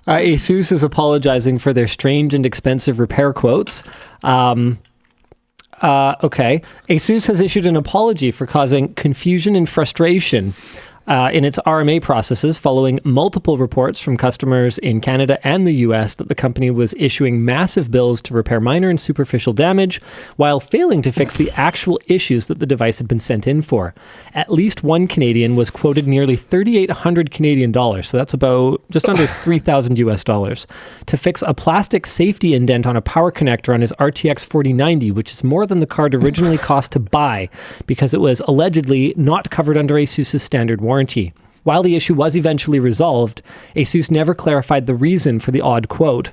ASUS is apologizing for their strange and expensive repair quotes. Okay. ASUS has issued an apology for causing confusion and frustration in its RMA processes following multiple reports from customers in Canada and the US that the company was issuing massive bills to repair minor and superficial damage while failing to fix the actual issues that the device had been sent in for. At least one Canadian was quoted nearly 3,800 Canadian dollars, so that's about just under 3,000 US dollars, to fix a plastic safety indent on a power connector on his RTX 4090, which is more than the card originally cost to buy because it was allegedly not covered under ASUS's standard warranty. While the issue was eventually resolved, ASUS never clarified the reason for the odd quote.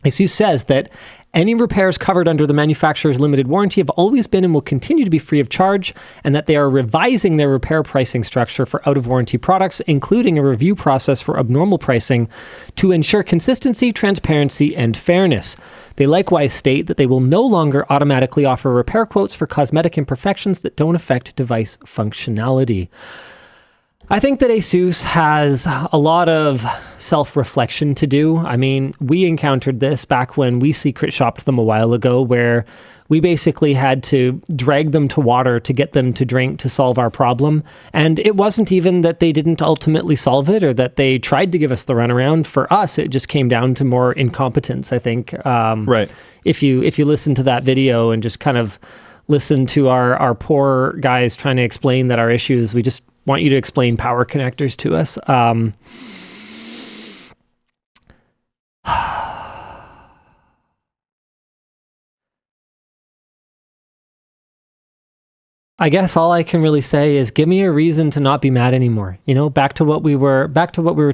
ASUS says that any repairs covered under the manufacturer's limited warranty have always been and will continue to be free of charge, and that they are revising their repair pricing structure for out-of-warranty products, including a review process for abnormal pricing to ensure consistency, transparency, and fairness. They likewise state that they will no longer automatically offer repair quotes for cosmetic imperfections that don't affect device functionality. I think that ASUS has a lot of self-reflection to do. I mean, we encountered this back when we secret shopped them a while ago, where we basically had to drag them to water to get them to drink to solve our problem. And it wasn't even that they didn't ultimately solve it or that they tried to give us the runaround. For us, it just came down to more incompetence, I think. Right. If you listen to that video and just kind of listen to our poor guys trying to explain that our issues, we just want you to explain power connectors to us. I guess all I can really say is give me a reason to not be mad anymore. You know, back to what we were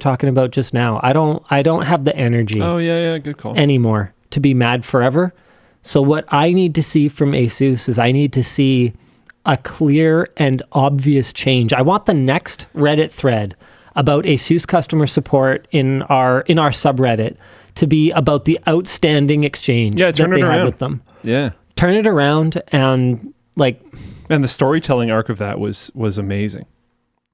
talking about just now. I don't have the energy. Oh yeah, good call. Anymore to be mad forever. So what I need to see from ASUS is I need to see a clear and obvious change. I want the next Reddit thread about ASUS customer support in our subreddit to be about the outstanding exchange that they had with them. Yeah. Turn it around and And the storytelling arc of that was amazing.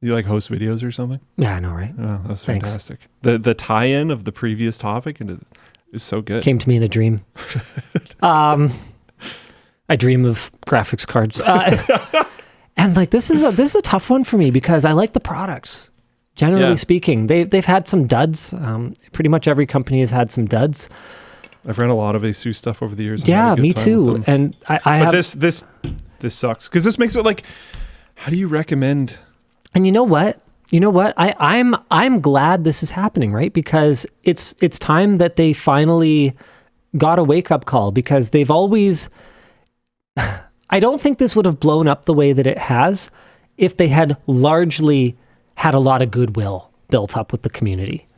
You like host videos or something? Yeah, I know, right? Oh, that was fantastic. The tie-in of the previous topic is so good. Came to me in a dream. I dream of graphics cards. And this is a tough one for me because I like the products. Generally speaking, they've had some duds. Pretty much every company has had some duds. I've read a lot of ASUS stuff over the years. Yeah, me too. And this sucks because this makes it like, how do you recommend? And you know what? I'm glad this is happening, right? Because it's time that they finally got a wake-up call, because they've always... I don't think this would have blown up the way that it has if they had largely had a lot of goodwill built up with the community.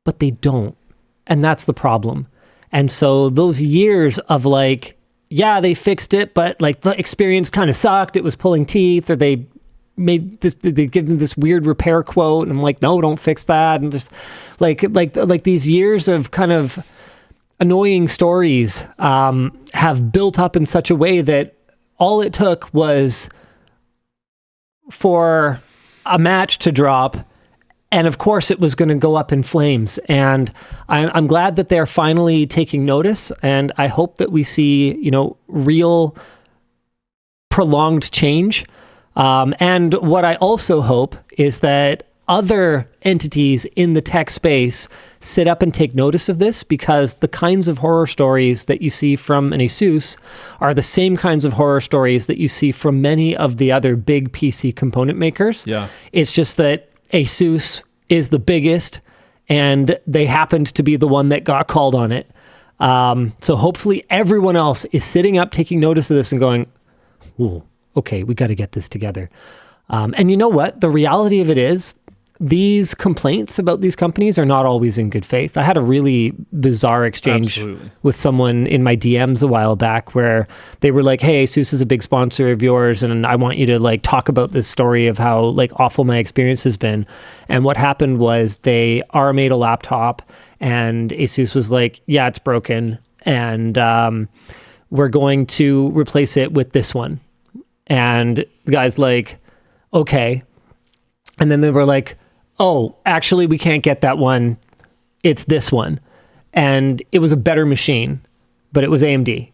But they don't. And that's the problem. And so those years of they fixed it, but the experience kind of sucked. It was pulling teeth, or they made this, they give them this weird repair quote. And I'm like, no, don't fix that. And just like these years of kind of annoying stories have built up in such a way that all it took was for a match to drop, and of course it was going to go up in flames. And I'm glad that they're finally taking notice, and I hope that we see real prolonged change. And what I also hope is that other entities in the tech space sit up and take notice of this, because the kinds of horror stories that you see from an ASUS are the same kinds of horror stories that you see from many of the other big PC component makers. Yeah. It's just that ASUS is the biggest, and they happened to be the one that got called on it. So hopefully everyone else is sitting up, taking notice of this and going, ooh, okay, we got to get this together. And you know what? The reality of it is, these complaints about these companies are not always in good faith. I had a really bizarre exchange with someone in my DMs a while back where they were like, hey, ASUS is a big sponsor of yours, and I want you to talk about this story of how awful my experience has been. And what happened was they RMA'd a laptop, and ASUS was like, yeah, it's broken, and we're going to replace it with this one. And the guy's like, okay. And then they were like, oh, actually, we can't get that one. it's this one. And it was a better machine, but it was AMD.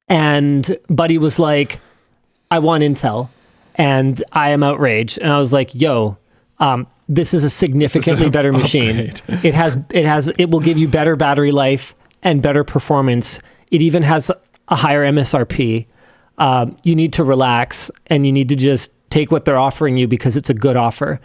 And Buddy was like, I want Intel, and I am outraged. And I was like, yo, this is a significantly better machine. It will give you better battery life and better performance. It even has a higher MSRP. You need to relax, and you need to just take what they're offering you because it's a good offer.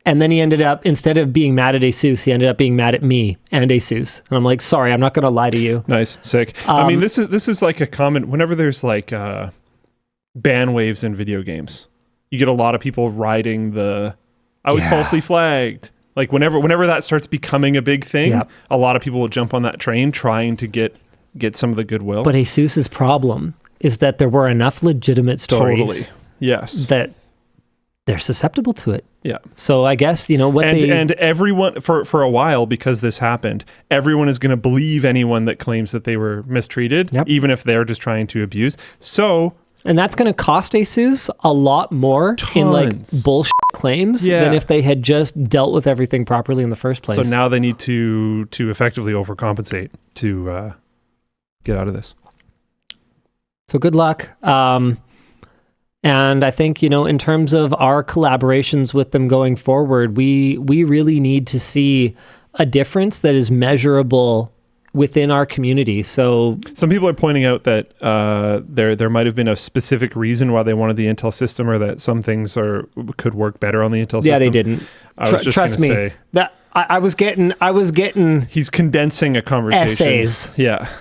And then he ended up, instead of being mad at ASUS, he ended up being mad at me and ASUS. And I'm like, sorry, I'm not going to lie to you. Nice, sick. I mean, this is like a common, whenever there's like ban waves in video games, you get a lot of people riding the, I was falsely flagged. Like whenever that starts becoming a big thing, a lot of people will jump on that train trying to get some of the goodwill. But ASUS's problem is that there were enough legitimate stories. Totally. Yes. That they're susceptible to it. Yeah. So I guess, and everyone for a while, because this happened, everyone is going to believe anyone that claims that they were mistreated, even if they're just trying to abuse. And that's going to cost ASUS a lot more in like bullshit claims than if they had just dealt with everything properly in the first place. So now they need to effectively overcompensate to get out of this. So good luck. And I think, in terms of our collaborations with them going forward, we really need to see a difference that is measurable within our community. So some people are pointing out that there might have been a specific reason why they wanted the Intel system, or that some things could work better on the Intel system. Yeah, they didn't. Trust me. That I was getting. He's condensing a conversation. Essays.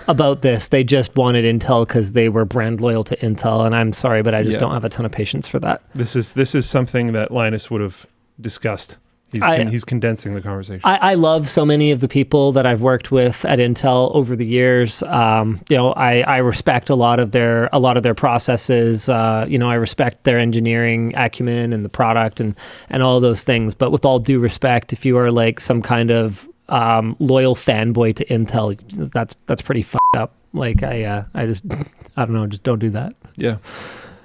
About this. They just wanted Intel because they were brand loyal to Intel, and I'm sorry, but I just don't have a ton of patience for that. This is something that Linus would have discussed. He's condensing the conversation. I love so many of the people that I've worked with at Intel over the years. I respect a lot of their processes. I respect their engineering acumen and the product and all those things. But with all due respect, if you are like some kind of loyal fanboy to Intel, that's pretty fucked up. Like I don't know, just don't do that. Yeah.